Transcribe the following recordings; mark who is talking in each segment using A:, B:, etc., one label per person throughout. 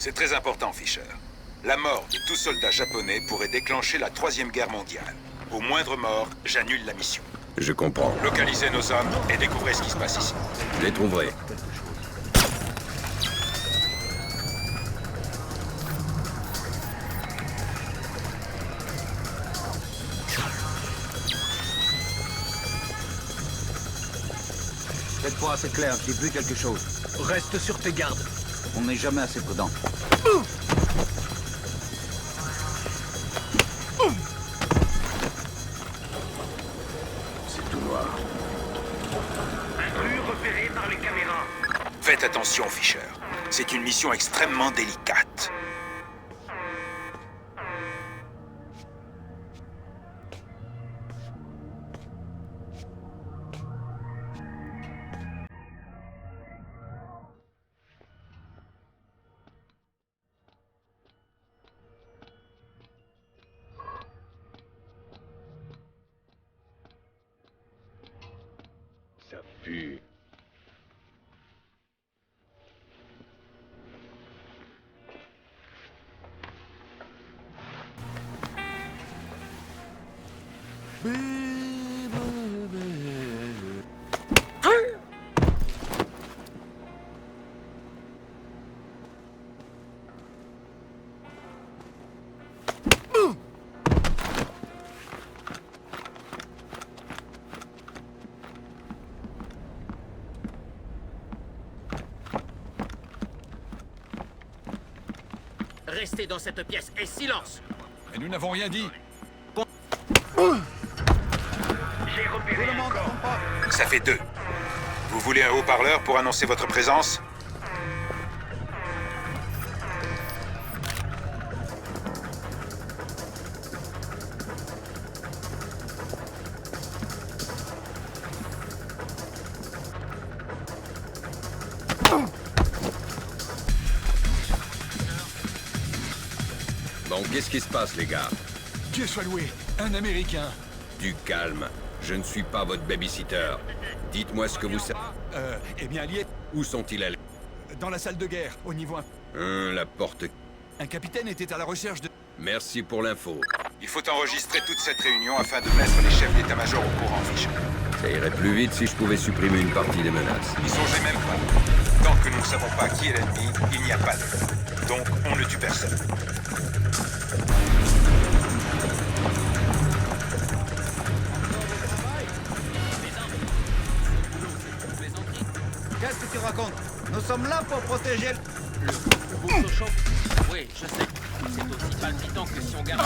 A: C'est très important, Fisher. La mort de tout soldat japonais pourrait déclencher la Troisième Guerre mondiale. Au moindre mort, j'annule la mission.
B: Je comprends.
A: Localisez nos hommes et découvrez ce qui se passe ici.
B: Je les trouverai.
C: Cette fois, c'est clair, j'ai vu quelque chose.
D: Reste sur tes gardes.
C: On n'est jamais assez prudent.
B: C'est tout noir.
E: Intrus repéré par les caméras.
A: Faites attention, Fisher. C'est une mission extrêmement délicate.
B: Ça pue.
E: Restez dans cette pièce et silence.
D: Et nous n'avons rien dit.
E: J'ai repéré un corps.
A: Ça fait 2. Vous voulez un haut-parleur pour annoncer votre présence?
B: Bon, qu'est-ce qui se passe, les gars?
D: Dieu soit loué, un Américain.
B: Du calme. Je ne suis pas votre babysitter. Dites-moi ce que vous savez.
D: Eh bien, il y est
B: Où sont-ils allés?
D: dans la salle de guerre, au niveau 1.
B: La porte...
D: Un capitaine était à la recherche de...
B: Merci pour l'info.
A: Il faut enregistrer toute cette réunion afin de mettre les chefs d'état-major au courant, Fisher.
B: Ça irait plus vite si je pouvais supprimer une partie des menaces.
A: N'y songez même pas. Tant que nous ne savons pas qui est l'ennemi, il n'y a pas d'ennemi. Donc, on ne tue personne.
C: Qu'est-ce que tu racontes? Nous sommes là pour protéger le...
E: Vous au chaud. Oui, je sais. C'est aussi palpitant que si on garde...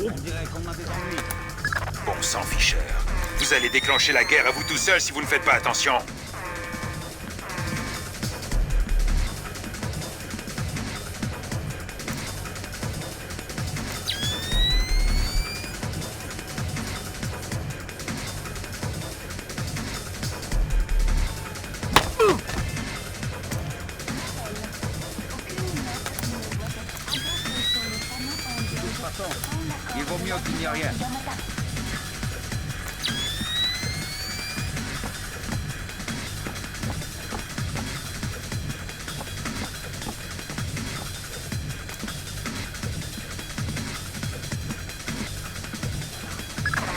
C: On dirait qu'on a des ennuis.
A: Bon sang, Fisher. Vous allez déclencher la guerre à vous tout seul si vous ne faites pas attention.
C: Il vaut mieux qu'il n'y ait rien.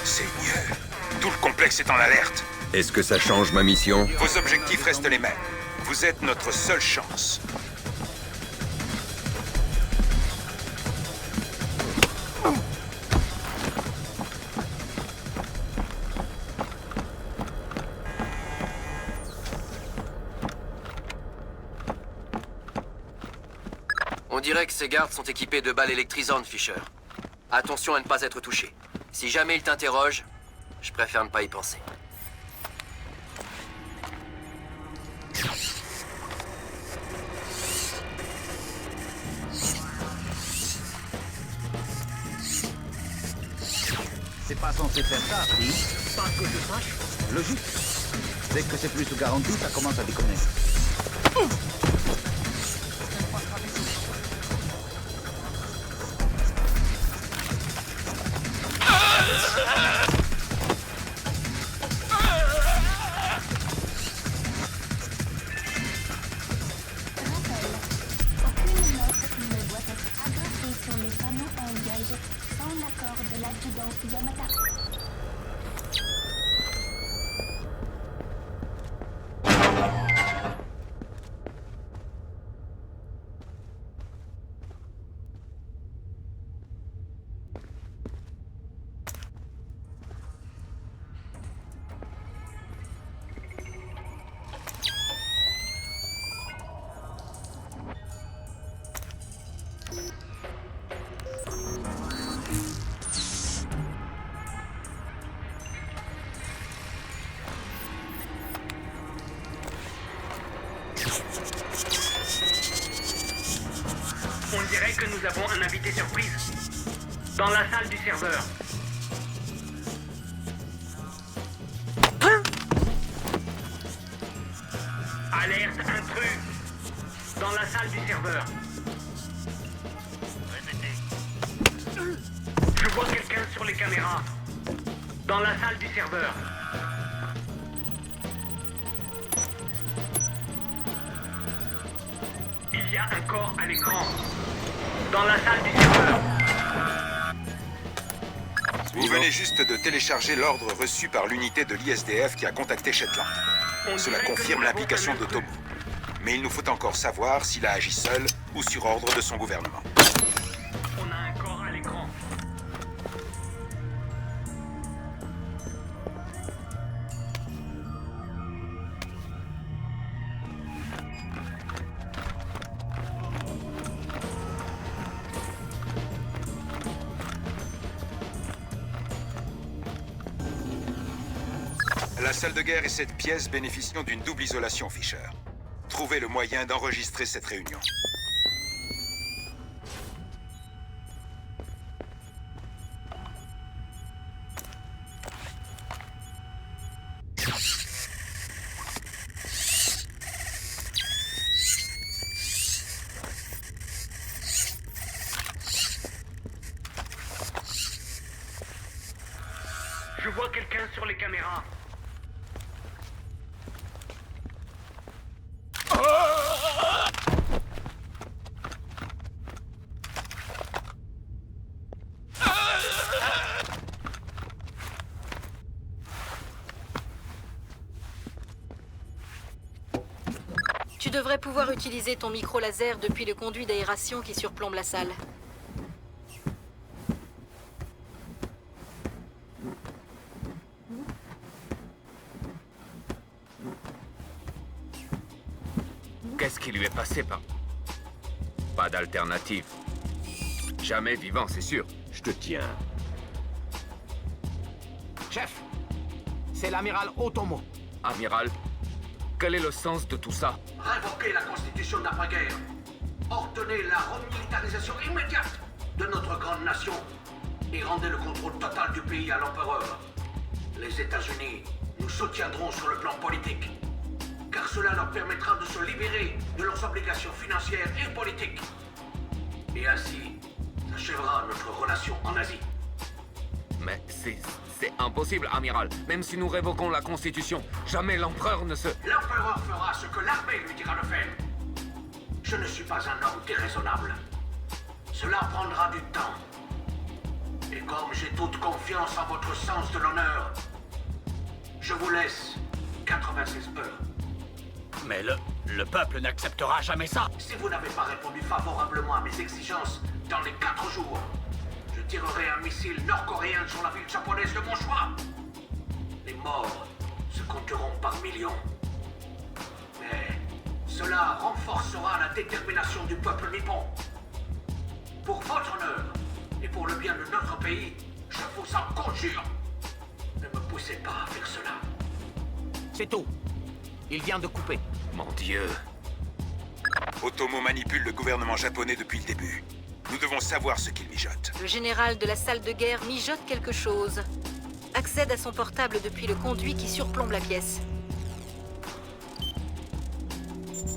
A: C'est mieux. Tout le complexe est en alerte.
B: Est-ce que ça change ma mission?
A: Vos objectifs restent les mêmes. Vous êtes notre seule chance.
F: On dirait que ces gardes sont équipés de balles électrisantes, Fisher. Attention à ne pas être touché. Si jamais ils t'interrogent, je préfère ne pas y penser.
C: C'est pas censé faire ça, si?
E: Pas que je sache.
C: Logique. Dès que c'est plus garanti, ça commence à déconner.
G: On dirait que nous avons un invité surprise. Dans la salle du serveur. Alerte intrus. Dans la salle du serveur. Répétez. Je vois quelqu'un sur les caméras. Dans la salle du serveur. Il y a un corps à l'écran. Dans la salle du serveur.
A: Vous venez juste de télécharger l'ordre reçu par l'unité de l'ISDF qui a contacté Shetland. Cela confirme l'implication d'Otomo. Mais il nous faut encore savoir s'il a agi seul ou sur ordre de son gouvernement.
G: On a un corps à l'écran.
A: La salle de guerre et cette pièce bénéficient d'une double isolation, Fisher. Trouvez le moyen d'enregistrer cette réunion.
G: Je vois quelqu'un sur les caméras.
H: Tu devrais pouvoir utiliser ton micro laser depuis le conduit d'aération qui surplombe la salle.
I: Qu'est-ce qui lui est passé par... Pas d'alternative. Jamais vivant, c'est sûr.
B: Je te tiens.
C: Chef, c'est l'amiral Otomo.
I: Amiral, quel est le sens de tout ça?
J: Révoquez la constitution d'après-guerre. Ordonnez la remilitarisation immédiate de notre grande nation et rendez le contrôle total du pays à l'empereur. Les États-Unis nous soutiendront sur le plan politique, car cela leur permettra de se libérer de leurs obligations financières et politiques. Et ainsi s'achèvera notre relation en Asie.
I: Mais c'est impossible, amiral. Même si nous révoquons la Constitution, jamais l'empereur ne se...
J: L'empereur fera ce que l'armée lui dira de faire. Je ne suis pas un homme déraisonnable. Cela prendra du temps. Et comme j'ai toute confiance en votre sens de l'honneur, je vous laisse 96 heures.
C: Mais le peuple n'acceptera jamais ça.
J: Si vous n'avez pas répondu favorablement à mes exigences dans les 4 jours, je tirerai un missile nord-coréen sur la ville japonaise de mon choix. Les morts se compteront par millions. Mais cela renforcera la détermination du peuple nippon. Pour votre honneur et pour le bien de notre pays, je vous en conjure, ne me poussez pas à faire cela.
C: C'est tout. Il vient de couper.
I: Mon Dieu.
A: Otomo manipule le gouvernement japonais depuis le début. Nous devons savoir ce qu'il mijote.
H: Le général de la salle de guerre mijote quelque chose. Accède à son portable depuis le conduit qui surplombe la pièce.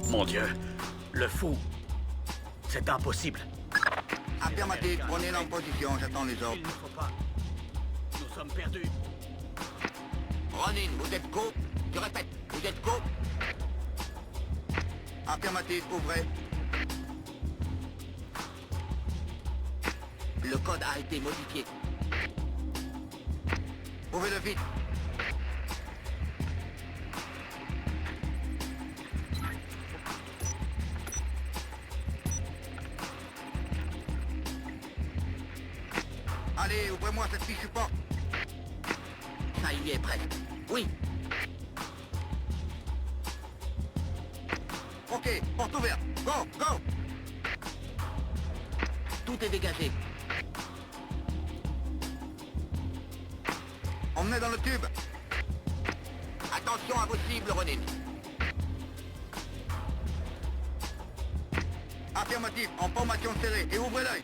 C: Mon Dieu, le fou. C'est impossible.
K: Affirmatif, prenez-le en position, j'attends les ordres.
C: Il ne faut pas. Nous sommes perdus.
K: Ronin, vous êtes co? Je répète, vous êtes co? Affirmatif, ouvrez. Le code a été modifié. Trouvez-le vite. Allez, ouvrez-moi cette fichue porte. Ça y est, presque. Oui. Ok, porte ouverte. Go, go. Tout est dégagé. Emmenez dans le tube. Attention à vos cibles, Ronin. Affirmatif, en formation serrée, et ouvrez l'œil.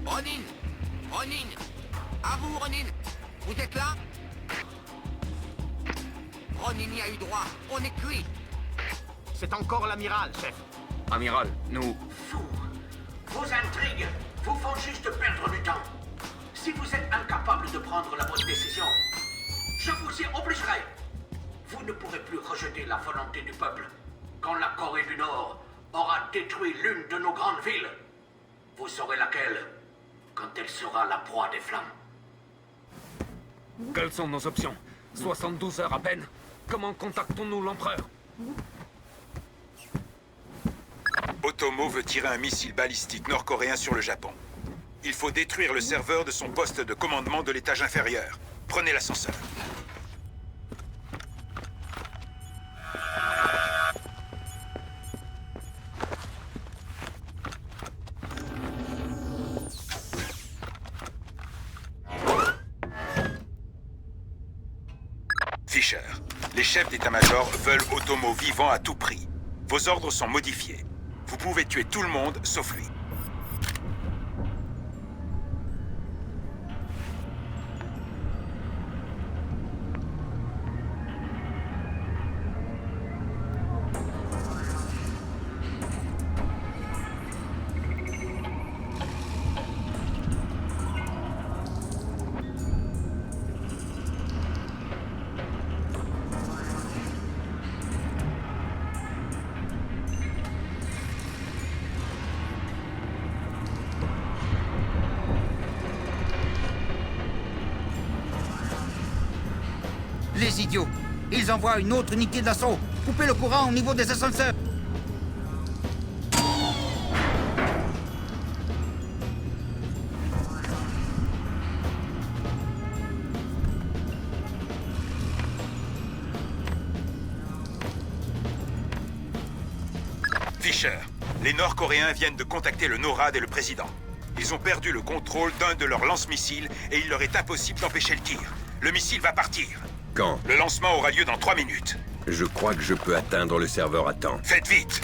K: Ronin! Ronin! À vous, Ronin! Vous êtes là? Ronin y a eu droit. On est cuit.
J: C'est encore l'amiral, chef.
I: Amiral, nous...
J: Fou. Vos intrigues vous font juste perdre du temps. Si vous êtes incapable de prendre la bonne décision, je vous y obligerai. Vous ne pourrez plus rejeter la volonté du peuple. Quand la Corée du Nord aura détruit l'une de nos grandes villes, vous saurez laquelle quand elle sera la proie des flammes.
I: Quelles sont nos options? 72 heures à peine. Comment contactons-nous l'empereur?
A: Otomo veut tirer un missile balistique nord-coréen sur le Japon. Il faut détruire le serveur de son poste de commandement de l'étage inférieur. Prenez l'ascenseur. Fisher, les chefs d'état-major veulent Otomo vivant à tout prix. Vos ordres sont modifiés. Vous pouvez tuer tout le monde, sauf lui.
K: Les idiots. Ils envoient une autre unité d'assaut. Coupez le courant au niveau des ascenseurs.
A: Fisher, les Nord-Coréens viennent de contacter le NORAD et le président. Ils ont perdu le contrôle d'un de leurs lance-missiles et il leur est impossible d'empêcher le tir. Le missile va partir.
B: Quand?
A: Le lancement aura lieu dans 3 minutes.
B: Je crois que je peux atteindre le serveur à temps.
A: Faites vite!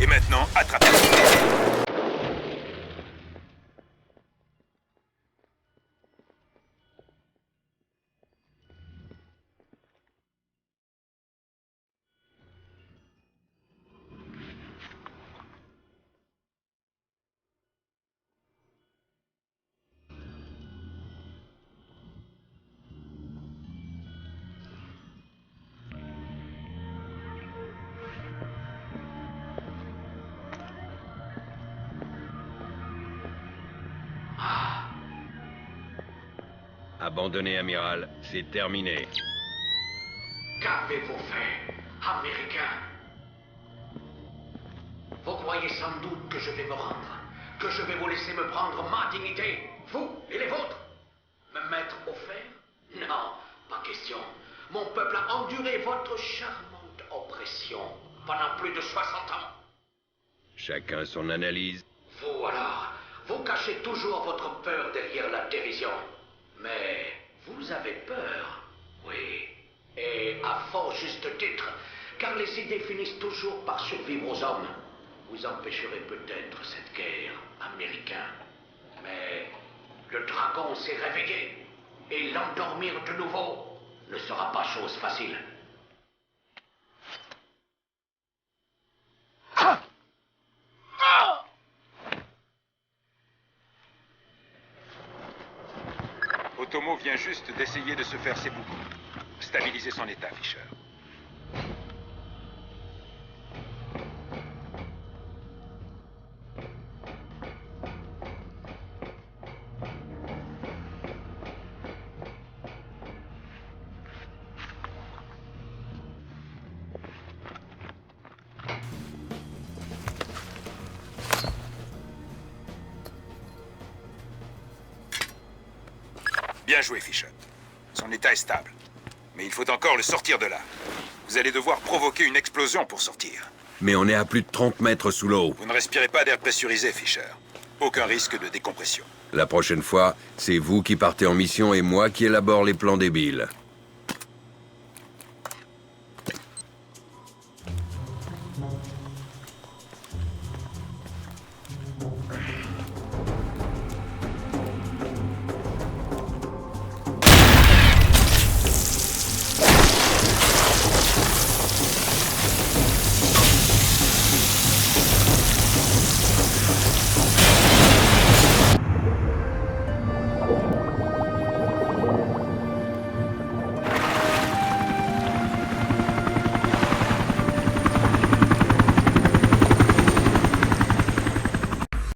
A: Et maintenant, attrapez-le.
B: Abandonnez, amiral. C'est terminé.
J: Qu'avez-vous fait, Américain? Vous croyez sans doute que je vais me rendre, que je vais vous laisser me prendre ma dignité, vous et les vôtres? Me mettre au fer? Non, pas question. Mon peuple a enduré votre charmante oppression pendant plus de 60 ans.
B: Chacun son analyse.
J: Vous alors, vous cachez toujours votre peur derrière la dérision. Mais vous avez peur, oui. Et à fort juste titre, car les idées finissent toujours par survivre aux hommes. Vous empêcherez peut-être cette guerre, Américain. Mais le dragon s'est réveillé, et l'endormir de nouveau ne sera pas chose facile.
A: Otomo vient juste d'essayer de se faire ses boucles. Stabilisez son état, Fisher. Bien joué, Fisher. Son état est stable. Mais il faut encore le sortir de là. Vous allez devoir provoquer une explosion pour sortir.
B: Mais on est à plus de 30 mètres sous l'eau.
A: Vous ne respirez pas d'air pressurisé, Fisher. Aucun risque de décompression.
B: La prochaine fois, c'est vous qui partez en mission et moi qui élabore les plans débiles.